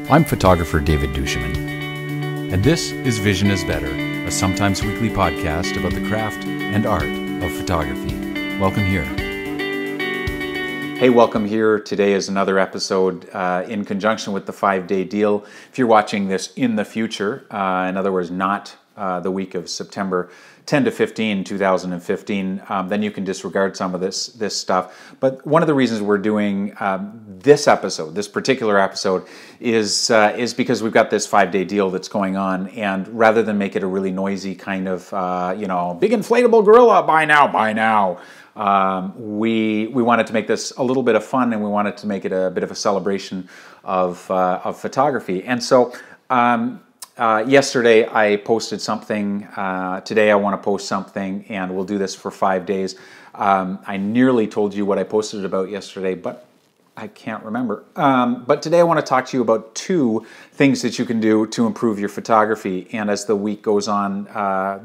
I'm photographer David duChemin, and this is Vision is Better, a sometimes weekly podcast about the craft and art of photography. Welcome here. Hey, welcome here. Today is another episode in conjunction with the 5-day deal. If you're watching this in the future, in other words, not the week of September 10 to 15, 2015, then you can disregard some of this stuff. But one of the reasons we're doing this particular episode, is because we've got this 5-day deal that's going on, and rather than make it a really noisy kind of, big inflatable gorilla, buy now, we wanted to make this a little bit of fun, and we wanted to make it a bit of a celebration of photography. And so yesterday I posted something. Today I want to post something, and we'll do this for 5 days. I nearly told you what I posted about yesterday, but I can't remember. But today I want to talk to you about 2 things that you can do to improve your photography. And as the week goes on,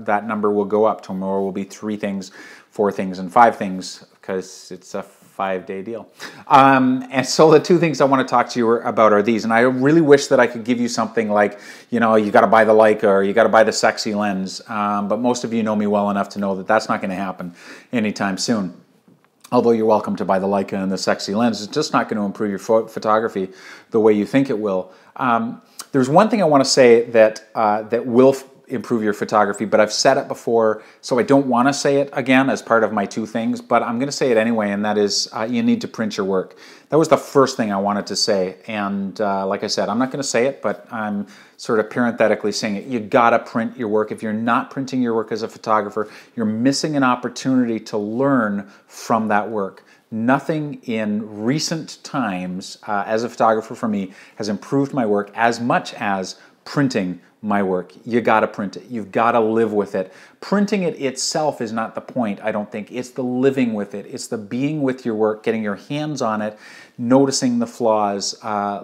that number will go up. Tomorrow will be 3 things, 4 things, and 5 things, because it's a 5-day deal. And so the 2 things I want to talk to you about are these. And I really wish that I could give you something like, you got to buy the Leica, or you got to buy the sexy lens. But most of you know me well enough to know that that's not going to happen anytime soon. Although you're welcome to buy the Leica and the sexy lens, it's just not going to improve your photography the way you think it will. There's one thing I want to say that will improve your photography, but I've said it before, so I don't want to say it again as part of my 2 things, but I'm going to say it anyway, and that is you need to print your work. That was the first thing I wanted to say, and like I said, I'm not going to say it, but I'm sort of parenthetically saying it. You got to print your work. If you're not printing your work as a photographer, you're missing an opportunity to learn from that work. Nothing in recent times as a photographer for me has improved my work as much as printing my work. You got to print it. You've got to live with it. Printing it itself is not the point, I don't think. It's the living with it. It's the being with your work, getting your hands on it, noticing the flaws,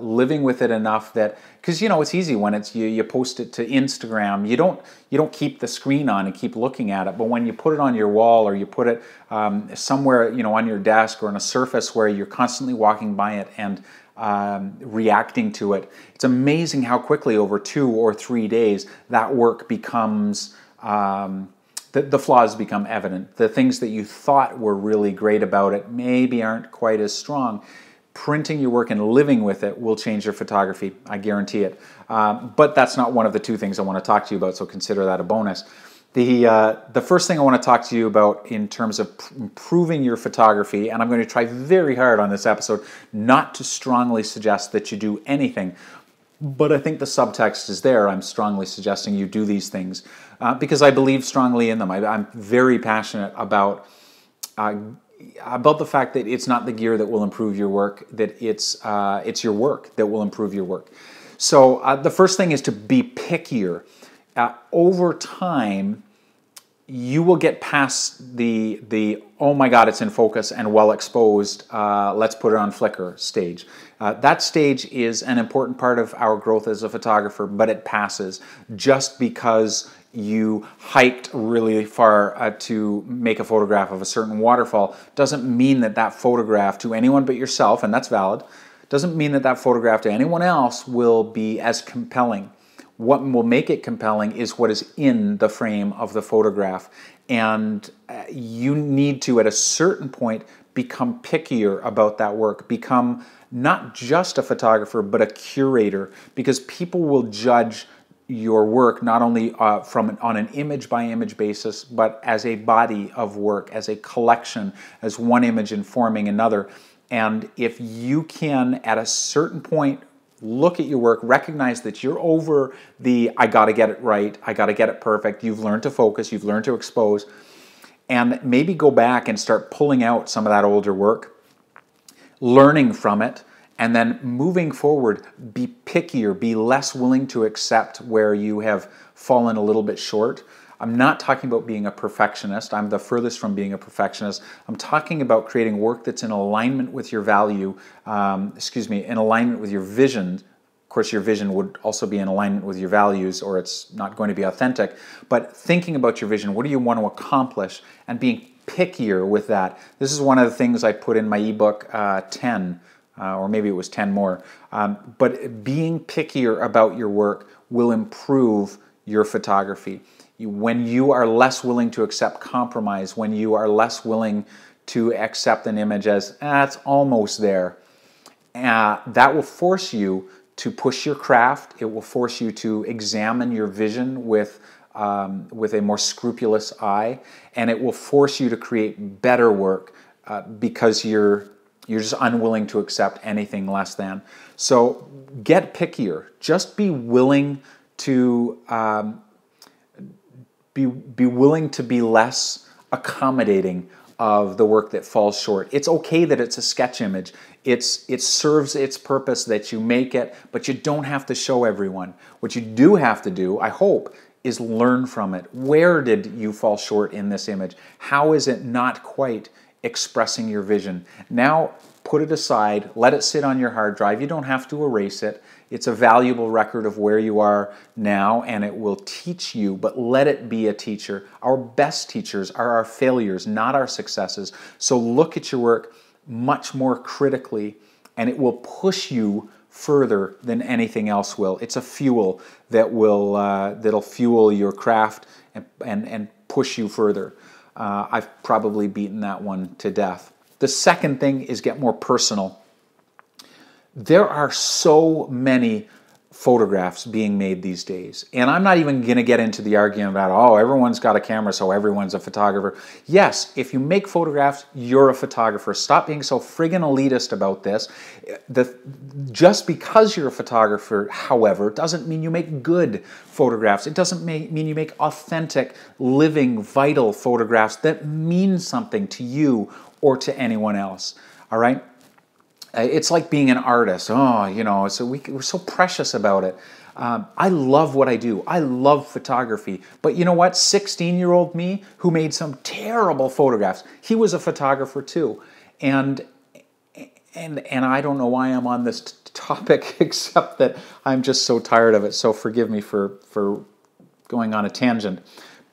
living with it enough that, because it's easy when it's you post it to Instagram. You don't keep the screen on and keep looking at it, but when you put it on your wall, or you put it somewhere on your desk or on a surface where you're constantly walking by it and reacting to it, it's amazing how quickly over 2 or 3 days that work becomes, the flaws become evident. The things that you thought were really great about it maybe aren't quite as strong. Printing your work and living with it will change your photography, I guarantee it. But that's not one of the 2 things I want to talk to you about, so consider that a bonus. The first thing I want to talk to you about in terms of improving your photography, and I'm going to try very hard on this episode not to strongly suggest that you do anything, but I think the subtext is there. I'm strongly suggesting you do these things because I believe strongly in them. I'm very passionate about the fact that it's not the gear that will improve your work, that it's your work that will improve your work. So the first thing is to be pickier. Over time, you will get past the oh my God, it's in focus and well exposed, let's put it on Flickr stage. That stage is an important part of our growth as a photographer, but it passes. Just because you hiked really far to make a photograph of a certain waterfall doesn't mean that photograph to anyone but yourself, and that's valid, doesn't mean that photograph to anyone else will be as compelling. What will make it compelling is what is in the frame of the photograph. And you need to, at a certain point, become pickier about that work. Become not just a photographer, but a curator, because people will judge your work not only on an image-by-image basis, but as a body of work, as a collection, as one image informing another. And if you can, at a certain point, look at your work, recognize that you're over I got to get it right, I got to get it perfect, you've learned to focus, you've learned to expose, and maybe go back and start pulling out some of that older work, learning from it, and then moving forward, be pickier, be less willing to accept where you have fallen a little bit short. I'm not talking about being a perfectionist. I'm the furthest from being a perfectionist. I'm talking about creating work that's in alignment with your value, in alignment with your vision. Of course, your vision would also be in alignment with your values, or it's not going to be authentic. But thinking about your vision, what do you want to accomplish, and being pickier with that. This is one of the things I put in my ebook 10. or maybe it was 10 more. But being pickier about your work will improve your photography. When you are less willing to accept compromise, when you are less willing to accept an image as, it's almost there, that will force you to push your craft. It will force you to examine your vision with a more scrupulous eye, and it will force you to create better work because you're just unwilling to accept anything less than. So get pickier. Just be willing to be willing to be less accommodating of the work that falls short. It's okay that it's a sketch image. It serves its purpose that you make it, but you don't have to show everyone. What you do have to do, I hope, is learn from it. Where did you fall short in this image? How is it not quite expressing your vision? Now put it aside, let it sit on your hard drive. You don't have to erase it. It's a valuable record of where you are now, and it will teach you, but let it be a teacher. Our best teachers are our failures, not our successes. So look at your work much more critically, and it will push you further than anything else will. It's a fuel that will that'll fuel your craft and push you further. I've probably beaten that one to death. The second thing is get more personal. There are so many photographs being made these days. And I'm not even going to get into the argument about, oh, everyone's got a camera, so everyone's a photographer. Yes, if you make photographs, you're a photographer. Stop being so friggin' elitist about this. Just because you're a photographer, however, doesn't mean you make good photographs. It doesn't mean you make authentic, living, vital photographs that mean something to you or to anyone else. All right? It's like being an artist. Oh, you know, so we're so precious about it. I love what I do. I love photography. But you know what? 16-year-old me who made some terrible photographs, he was a photographer too. And I don't know why I'm on this topic except that I'm just so tired of it. So forgive me for going on a tangent.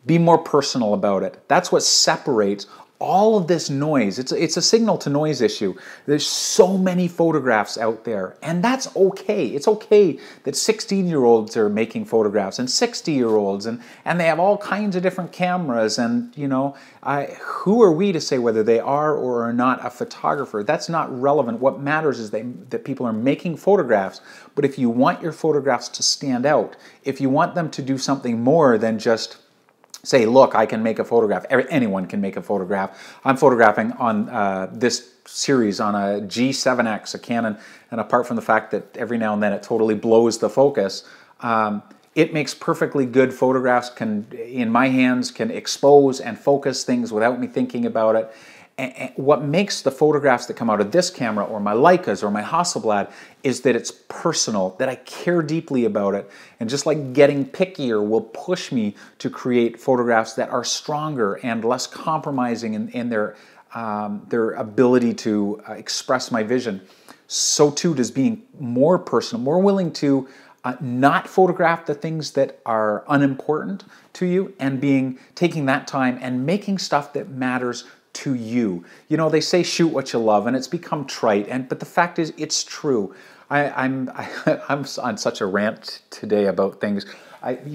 Be more personal about it. That's what separates all of this noise. It's a signal to noise issue. There's so many photographs out there, and that's okay. It's okay that 16-year-olds are making photographs and 60-year-olds, and they have all kinds of different cameras, and you know, who are we to say whether they are or are not a photographer? That's not relevant. What matters is that people are making photographs, but if you want your photographs to stand out, if you want them to do something more than just say, look, I can make a photograph. Anyone can make a photograph. I'm photographing on this series on a G7X, a Canon, and apart from the fact that every now and then it totally blows the focus, it makes perfectly good photographs, in my hands, can expose and focus things without me thinking about it. And what makes the photographs that come out of this camera or my Leicas or my Hasselblad is that it's personal, that I care deeply about it. And just like getting pickier will push me to create photographs that are stronger and less compromising in their ability to express my vision, so too does being more personal, more willing to not photograph the things that are unimportant to you, and taking that time and making stuff that matters to you. You know, they say shoot what you love, and it's become trite, but the fact is, it's true. I'm on such a rant today about things.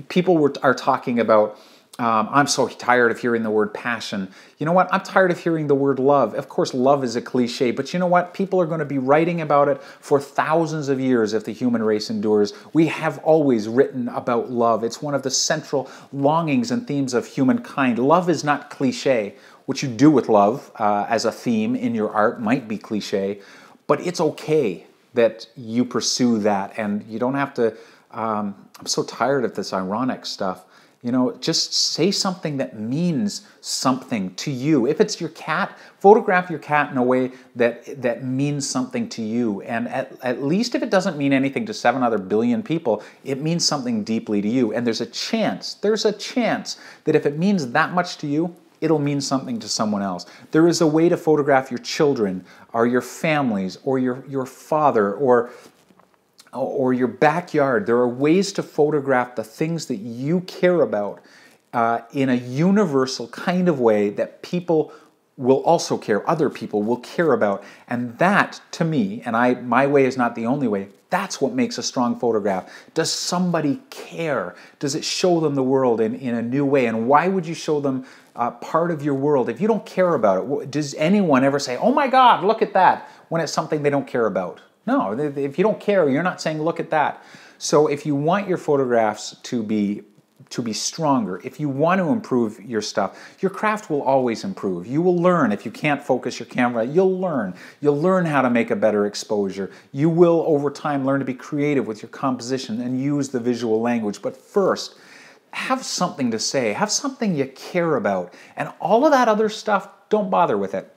People are talking about, I'm so tired of hearing the word passion. You know what? I'm tired of hearing the word love. Of course, love is a cliche, but you know what? People are going to be writing about it for thousands of years if the human race endures. We have always written about love. It's one of the central longings and themes of humankind. Love is not cliche. What you do with love as a theme in your art might be cliche, but it's okay that you pursue that, and you don't have to, I'm so tired of this ironic stuff. You know, just say something that means something to you. If it's your cat, photograph your cat in a way that means something to you. And at least if it doesn't mean anything to 7 other billion people, it means something deeply to you. And there's a chance that if it means that much to you, it'll mean something to someone else. There is a way to photograph your children or your families or your father or your backyard. There are ways to photograph the things that you care about in a universal kind of way that people will also care, other people will care about. And that, to me, and my way is not the only way, that's what makes a strong photograph. Does somebody care? Does it show them the world in a new way? And why would you show them part of your world if you don't care about it? Does anyone ever say, oh my God, look at that, when it's something they don't care about? No, if you don't care, you're not saying look at that. So if you want your photographs to be stronger, if you want to improve your stuff, your craft will always improve. You will learn. If you can't focus your camera, you'll learn. You'll learn how to make a better exposure. You will, over time, learn to be creative with your composition and use the visual language. But first, have something to say. Have something you care about. And all of that other stuff, don't bother with it.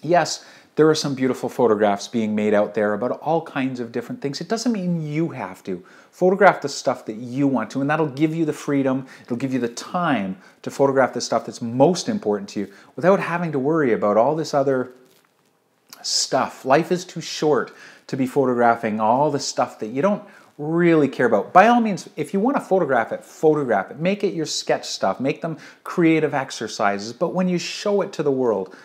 Yes, there are some beautiful photographs being made out there about all kinds of different things. It doesn't mean you have to. Photograph the stuff that you want to, and that'll give you the freedom, it'll give you the time to photograph the stuff that's most important to you without having to worry about all this other stuff. Life is too short to be photographing all the stuff that you don't really care about. By all means, if you want to photograph it, photograph it. Make it your sketch stuff. Make them creative exercises. But when you show it to the world,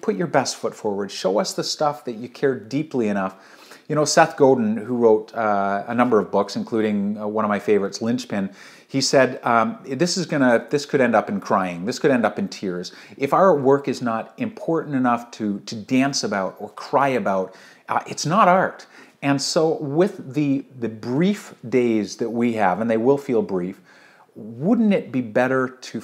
put your best foot forward. Show us the stuff that you care deeply enough. You know, Seth Godin, who wrote a number of books, including one of my favorites, Lynchpin, he said, this could end up in crying. This could end up in tears. If our work is not important enough to dance about or cry about, it's not art. And so with the brief days that we have, and they will feel brief, wouldn't it be better to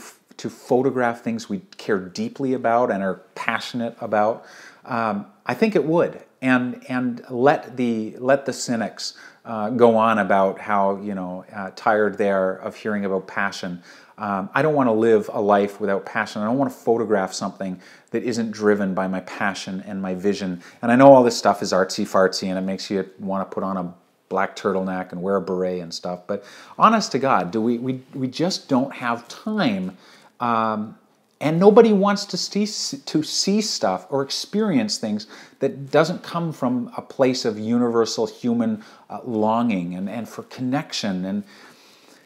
photograph things we care deeply about and are passionate about? I think it would, and let the cynics go on about how tired they are of hearing about passion. I don't want to live a life without passion. I don't want to photograph something that isn't driven by my passion and my vision. And I know all this stuff is artsy-fartsy, and it makes you want to put on a black turtleneck and wear a beret and stuff. But honest to God, we just don't have time. And nobody wants to see stuff or experience things that doesn't come from a place of universal human longing and for connection. And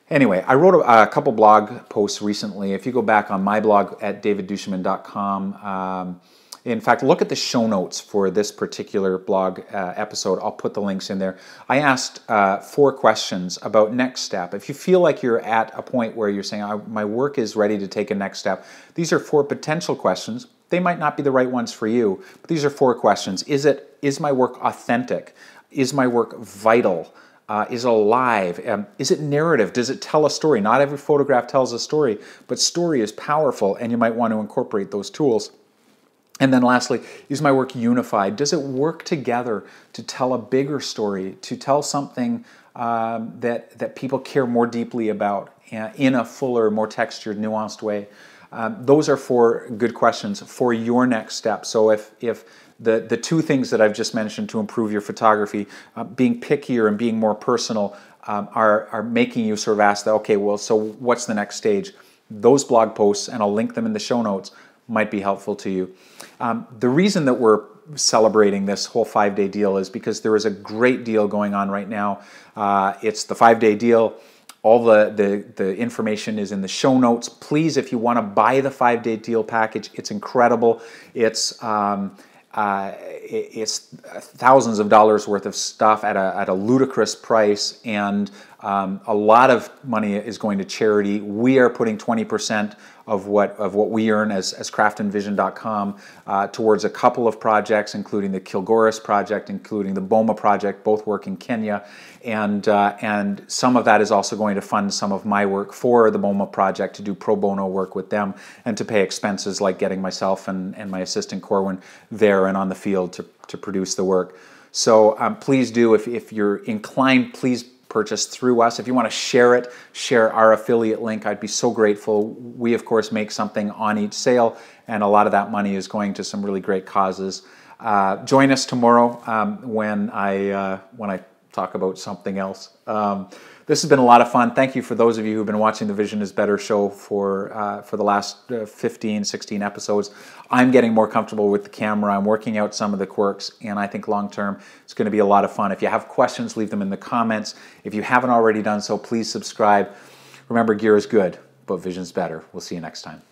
anyway, I wrote a couple blog posts recently. If you go back on my blog at davidduchemin.com, in fact, look at the show notes for this particular blog episode. I'll put the links in there. I asked 4 questions about next step. If you feel like you're at a point where you're saying, my work is ready to take a next step, these are 4 potential questions. They might not be the right ones for you, but these are 4 questions. Is my work authentic? Is my work vital? Is it alive? Is it narrative? Does it tell a story? Not every photograph tells a story, but story is powerful, and you might want to incorporate those tools. And then lastly, is my work unified? Does it work together to tell a bigger story, to tell something that people care more deeply about in a fuller, more textured, nuanced way? Those are 4 good questions for your next step. So if the 2 things that I've just mentioned to improve your photography, being pickier and being more personal, are making you sort of ask, okay, well, so what's the next stage? Those blog posts, and I'll link them in the show notes, might be helpful to you. The reason that we're celebrating this whole 5-day deal is because there is a great deal going on right now. It's the 5-day deal. All the information is in the show notes. Please, if you want to buy the 5-day deal package, it's incredible. It's thousands of dollars worth of stuff at a ludicrous price, and a lot of money is going to charity. We are putting 20% of what we earn as craftandvision.com towards a couple of projects, including the Kilgoris project, including the Boma project, both work in Kenya, and some of that is also going to fund some of my work for the Boma project, to do pro bono work with them and to pay expenses like getting myself and my assistant Corwin there and on the field to produce the work. So please do, if you're inclined, please purchase through us. If you want to share our affiliate link, I'd be so grateful. We, of course, make something on each sale, and a lot of that money is going to some really great causes. Join us tomorrow when I talk about something else. This has been a lot of fun. Thank you for those of you who've been watching the Vision is Better show for the last 15, 16 episodes. I'm getting more comfortable with the camera. I'm working out some of the quirks, and I think long term it's going to be a lot of fun. If you have questions, leave them in the comments. If you haven't already done so, please subscribe. Remember, gear is good, but vision's better. We'll see you next time.